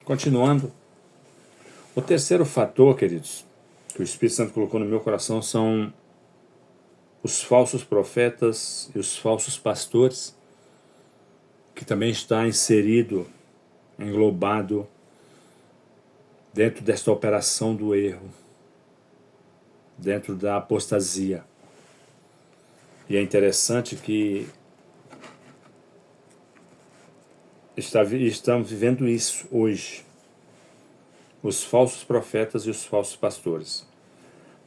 Continuando, o terceiro fator, queridos, que o Espírito Santo colocou no meu coração são os falsos profetas e os falsos pastores, que também está inserido, englobado dentro desta operação do erro, dentro da apostasia. E é interessante que estamos vivendo isso hoje. Os falsos profetas e os falsos pastores.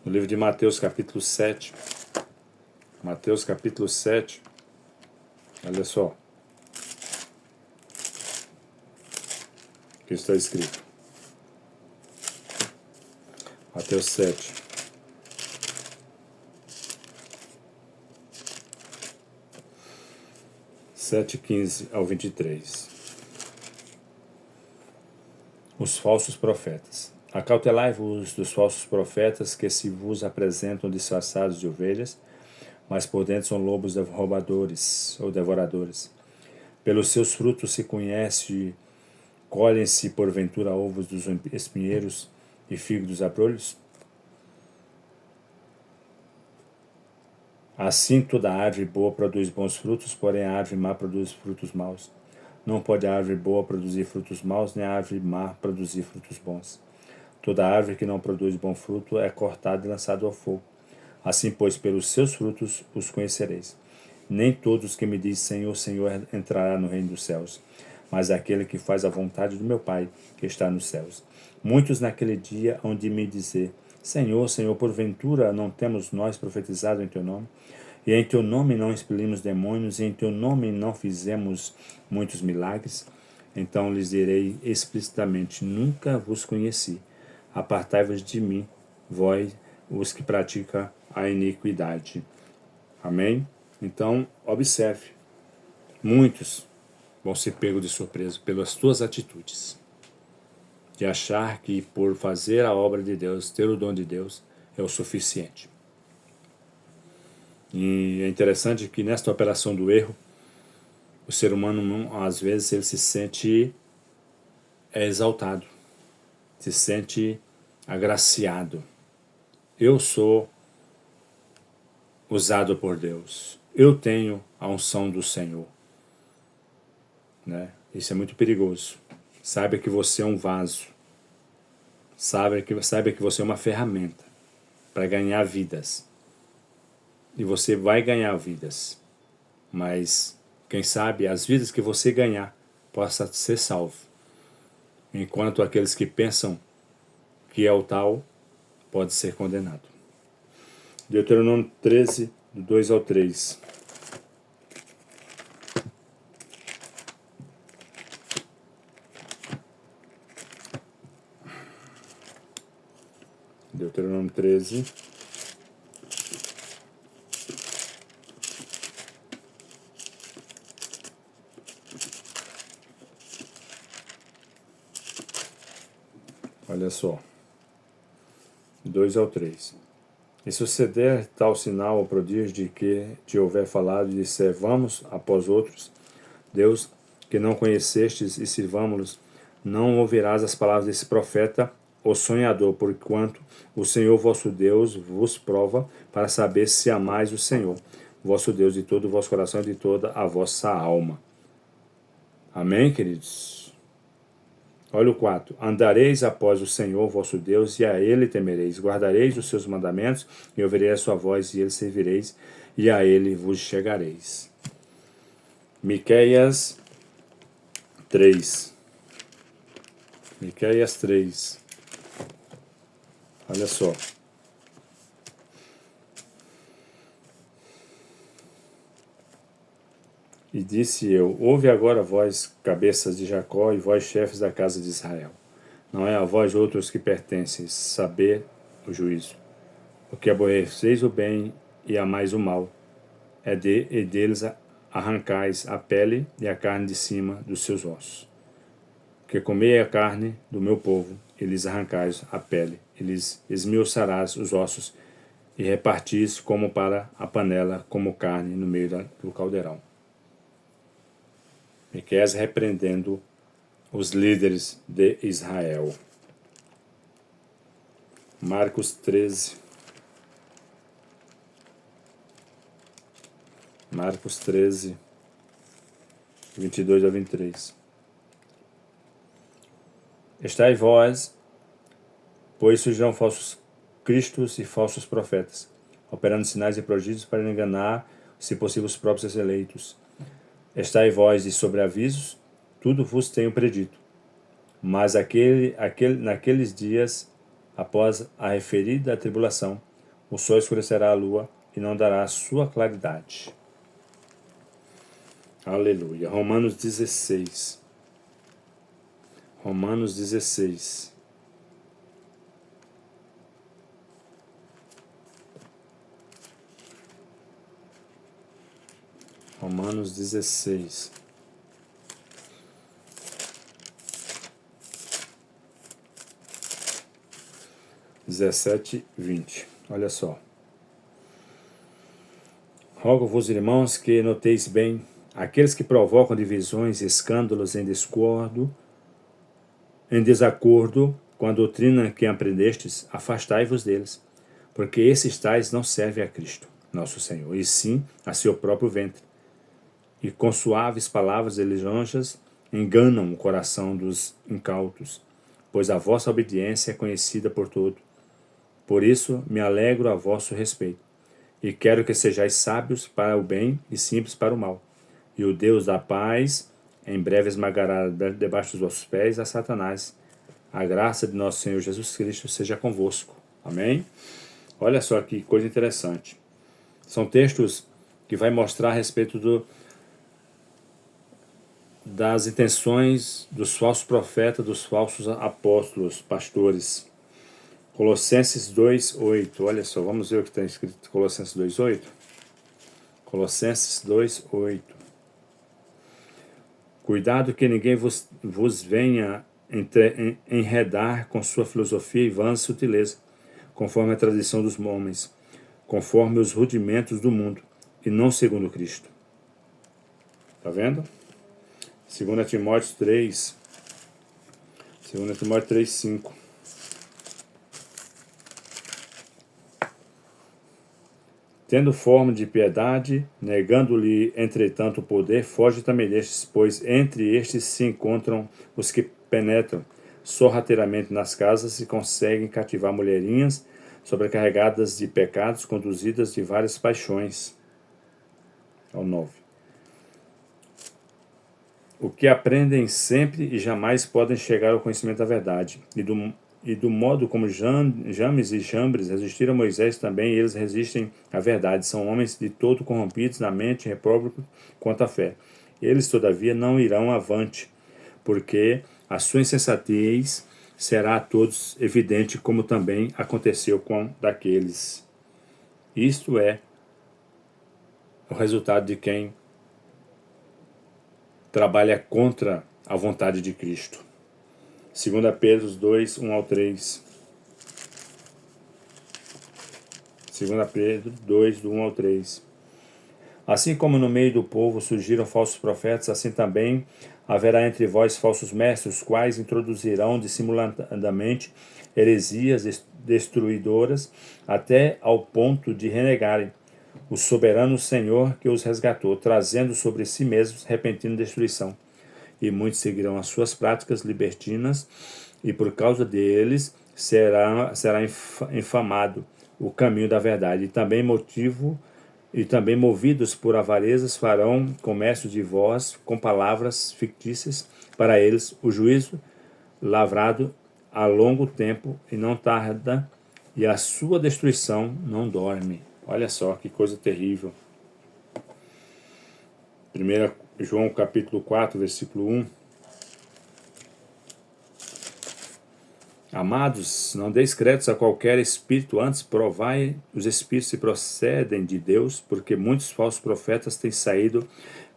No livro de Mateus capítulo 7. Mateus capítulo 7. Olha só. O que está escrito. Mateus 7. Sete, 15 ao 23. Os falsos profetas. Acautelai-vos dos falsos profetas que se vos apresentam disfarçados de ovelhas, mas por dentro são lobos roubadores ou devoradores. Pelos seus frutos se conhece, colhem-se porventura ovos dos espinheiros e figos dos abrolhos? Assim toda árvore boa produz bons frutos, porém a árvore má produz frutos maus. Não pode a árvore boa produzir frutos maus, nem a árvore má produzir frutos bons. Toda árvore que não produz bom fruto é cortada e lançada ao fogo. Assim, pois, pelos seus frutos os conhecereis. Nem todos que me dizem Senhor, Senhor entrará no reino dos céus, mas aquele que faz a vontade do meu Pai, que está nos céus. Muitos naquele dia hão de me dizer, Senhor, Senhor, porventura não temos nós profetizado em teu nome? E em teu nome não expelimos demônios, e em teu nome não fizemos muitos milagres? Então lhes direi explicitamente, nunca vos conheci. Apartai-vos de mim, vós, os que praticam a iniquidade. Amém? Então, observe. Muitos vão ser pegos de surpresa pelas tuas atitudes. De achar que por fazer a obra de Deus, ter o dom de Deus, é o suficiente. E é interessante que nesta operação do erro, o ser humano, às vezes, ele se sente exaltado, se sente agraciado. Eu sou usado por Deus. Eu tenho a unção do Senhor. Né? Isso é muito perigoso. Saiba que você é um vaso. Saiba que você é uma ferramenta para ganhar vidas. E você vai ganhar vidas. Mas, quem sabe, as vidas que você ganhar possa ser salvo. Enquanto aqueles que pensam que é o tal, pode ser condenado. Deuteronômio 13, do 2 ao 3. Deuteronômio 13. Olha só. 2 ao 3. E suceder tal sinal ou prodígio de que te houver falado e disser, vamos após outros, Deus, que não conhecestes e sirvamo-los, não ouvirás as palavras desse profeta, o sonhador, porquanto o Senhor vosso Deus vos prova para saber se amais o Senhor, vosso Deus, de todo o vosso coração e de toda a vossa alma. Amém, queridos? Olha o 4. Andareis após o Senhor vosso Deus, e a Ele temereis. Guardareis os seus mandamentos, e ouvirei a sua voz, e Ele servireis, e a Ele vos chegareis. Miqueias 3. Miqueias 3. Olha só. E disse eu, ouve agora vós, cabeças de Jacó, e vós, chefes da casa de Israel. Não é a vós outros que pertenceis, saber o juízo. Porque aborreceis o bem e amais o mal, e deles arrancais a pele e a carne de cima dos seus ossos. Porque comei a carne do meu povo, e lhes arrancais a pele, e lhes esmiuçarás os ossos, e repartis como para a panela, como carne no meio do caldeirão. Miqueias repreendendo os líderes de Israel. Marcos 13. Marcos 13, 22 a 23. Estai vós, pois surgirão falsos cristos e falsos profetas, operando sinais e prodígios para enganar, se possível, os próprios eleitos. Estai vós de sobreavisos, tudo vos tenho predito. Mas naqueles dias, após a referida tribulação, o sol escurecerá a lua e não dará a sua claridade. Aleluia. Romanos 16. Romanos 16. Romanos 16. (17, 20). Olha só. Rogo-vos, irmãos, que noteis bem aqueles que provocam divisões e escândalos em desacordo com a doutrina que aprendestes, afastai-vos deles, porque esses tais não servem a Cristo, nosso Senhor, e sim a seu próprio ventre. E com suaves palavras lisonjas enganam o coração dos incautos, pois a vossa obediência é conhecida por todo. Por isso me alegro a vosso respeito, e quero que sejais sábios para o bem e simples para o mal. E o Deus da paz em breve esmagará debaixo dos vossos pés a Satanás. A graça de nosso Senhor Jesus Cristo seja convosco. Amém? Olha só que coisa interessante. São textos que vai mostrar a respeito das intenções dos falsos profetas, dos falsos apóstolos, pastores. Colossenses 2:8. Olha só, vamos ver o que está escrito. Colossenses 2:8. Colossenses 2:8. Cuidado que ninguém vos venha enredar com sua filosofia e vã sutileza, conforme a tradição dos homens, conforme os rudimentos do mundo, e não segundo Cristo. Tá vendo? 2 Timóteo 3. 2 Timóteo 3:5. Tendo forma de piedade, negando-lhe, entretanto, o poder, foge também destes, pois entre estes se encontram os que penetram sorrateiramente nas casas e conseguem cativar mulherinhas sobrecarregadas de pecados, conduzidas de várias paixões. Ao 9. O que aprendem sempre e jamais podem chegar ao conhecimento da verdade, e do modo como James e Jambres resistiram a Moisés, também eles resistem à verdade. São homens de todo corrompidos na mente, repróbados quanto à fé. Eles, todavia, não irão avante, porque a sua insensatez será a todos evidente, como também aconteceu com daqueles. Isto é o resultado de quem trabalha contra a vontade de Cristo. 2 Pedro 2, 1 ao 3. 2 Pedro 2, do 1 ao 3. Assim como no meio do povo surgiram falsos profetas, assim também haverá entre vós falsos mestres, os quais introduzirão dissimuladamente heresias destruidoras, até ao ponto de renegarem o soberano Senhor que os resgatou, trazendo sobre si mesmos repentina destruição. E muitos seguirão as suas práticas libertinas, e por causa deles será infamado o caminho da verdade. E também movidos por avarezas farão comércio de vós com palavras fictícias, para eles o juízo lavrado há longo tempo e não tarda, e a sua destruição não dorme. Olha só que coisa terrível. 1 João capítulo 4, versículo 1. Amados, não deis créditos a qualquer espírito, antes provai os espíritos se procedem de Deus, porque muitos falsos profetas têm saído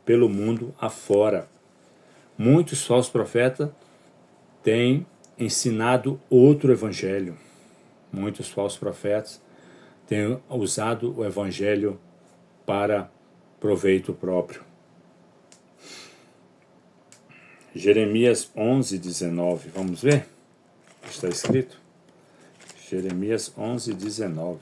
pelo mundo afora. Muitos falsos profetas têm ensinado outro evangelho. Muitos falsos profetas têm usado o evangelho para proveito próprio. Jeremias 11:19. Vamos ver? Está escrito? Jeremias 11:19.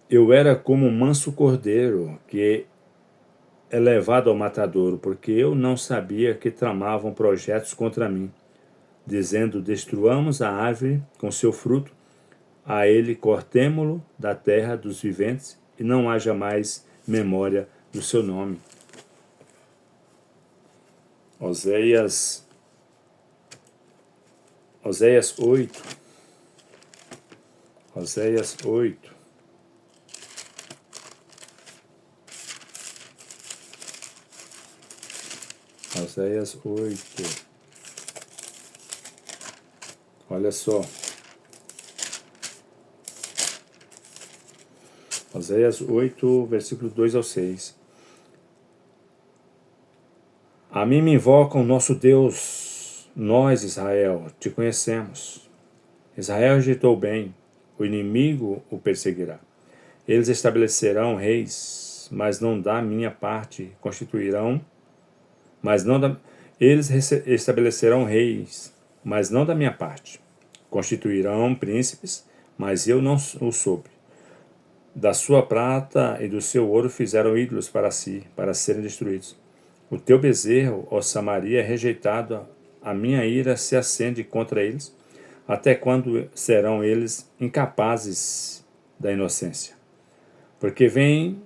Eu era como um manso cordeiro que é levado ao matadouro, porque eu não sabia que tramavam projetos contra mim, dizendo: destruamos a árvore com seu fruto, a ele cortemo-lo da terra dos viventes, e não haja mais memória do seu nome. Oséias 8. Oséias 8. Oséias 8. Olha só. Oséias 8, versículo 2 ao 6. A mim me invocam nosso Deus, nós, Israel, te conhecemos. Israel rejeitou o bem, o inimigo o perseguirá. Eles estabelecerão reis, mas não da minha parte, constituirão, mas não da... Eles estabelecerão reis, mas não da minha parte. Constituirão príncipes, mas eu não o soube. Da sua prata e do seu ouro fizeram ídolos para si, para serem destruídos. O teu bezerro, ó Samaria, é rejeitado, a minha ira se acende contra eles. Até quando serão eles incapazes da inocência? Porque vem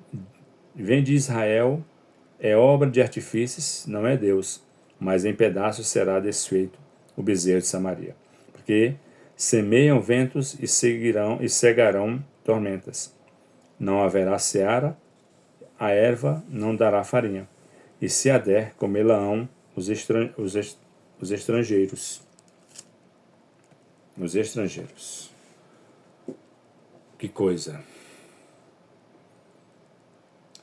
de Israel, é obra de artifícios, não é Deus, mas em pedaços será desfeito o bezerro de Samaria. Porque semeiam ventos e cegarão tormentas. Não haverá seara, a erva não dará farinha, e se a der, comê-la-ão os estrangeiros. Os estrangeiros. Que coisa.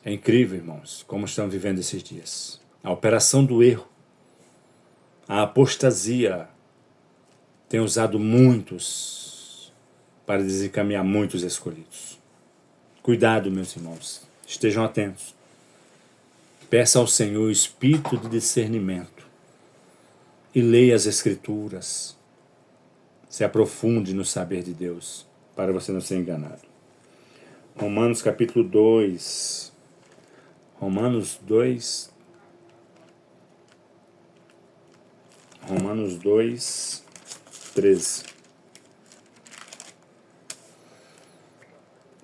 É incrível, irmãos, como estamos vivendo esses dias. A operação do erro, a apostasia, tem usado muitos para desencaminhar muitos escolhidos. Cuidado, meus irmãos. Estejam atentos. Peça ao Senhor o espírito de discernimento e leia as Escrituras. Se aprofunde no saber de Deus, para você não ser enganado. Romanos capítulo 2. Romanos 2, 13.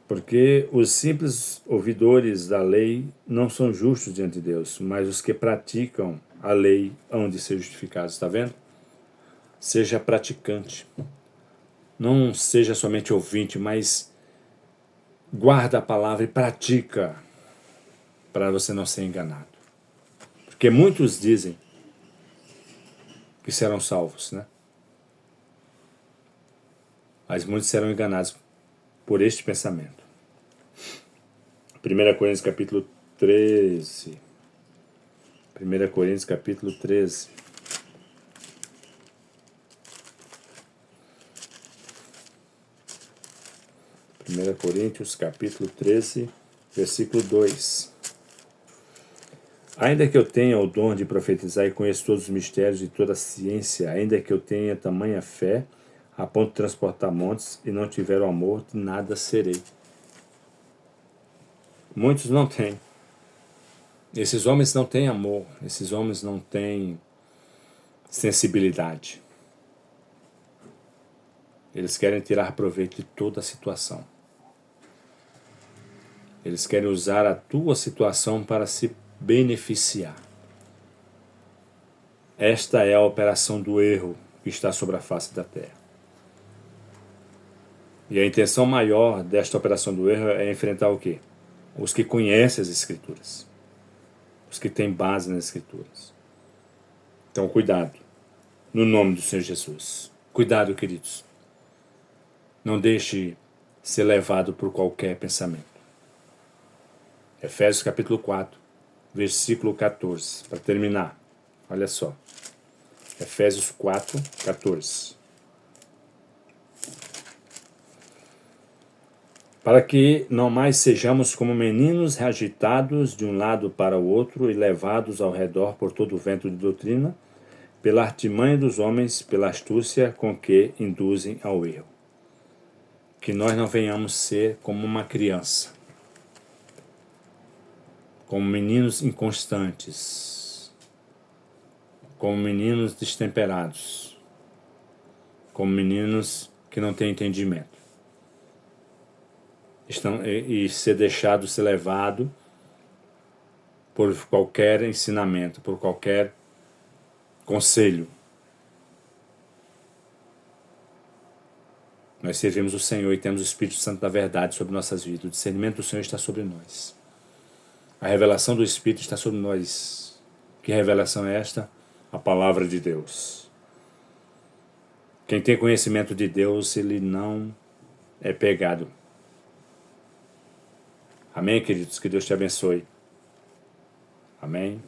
Porque os simples ouvidores da lei não são justos diante de Deus, mas os que praticam a lei hão de ser justificados. Está vendo? Seja praticante. Não seja somente ouvinte, mas guarda a palavra e pratica, para você não ser enganado. Porque muitos dizem que serão salvos, né? Mas muitos serão enganados por este pensamento. 1 Coríntios capítulo 13. 1 Coríntios capítulo 13. 1 Coríntios capítulo 13, versículo 2. Ainda que eu tenha o dom de profetizar e conheço todos os mistérios e toda a ciência, ainda que eu tenha tamanha fé, a ponto de transportar montes, e não tiver o amor, de nada serei. Muitos não têm. Esses homens não têm amor, esses homens não têm sensibilidade. Eles querem tirar proveito de toda a situação. Eles querem usar a tua situação para se beneficiar. Esta é a operação do erro que está sobre a face da terra. E a intenção maior desta operação do erro é enfrentar o quê? Os que conhecem as Escrituras. Os que têm base nas Escrituras. Então, cuidado. No nome do Senhor Jesus. Cuidado, queridos. Não deixe ser levado por qualquer pensamento. Efésios capítulo 4, versículo 14. Para terminar, olha só. Efésios 4, 14. para que não mais sejamos como meninos agitados de um lado para o outro e levados ao redor por todo o vento de doutrina, pela artimanha dos homens, pela astúcia com que induzem ao erro. Que nós não venhamos ser como uma criança, como meninos inconstantes, como meninos destemperados, como meninos que não têm entendimento. E ser deixado, ser levado por qualquer ensinamento, por qualquer conselho. Nós servimos o Senhor e temos o Espírito Santo da verdade sobre nossas vidas. O discernimento do Senhor está sobre nós. A revelação do Espírito está sobre nós. Que revelação é esta? A palavra de Deus. Quem tem conhecimento de Deus, ele não é pegado. Amém, queridos? Que Deus te abençoe. Amém.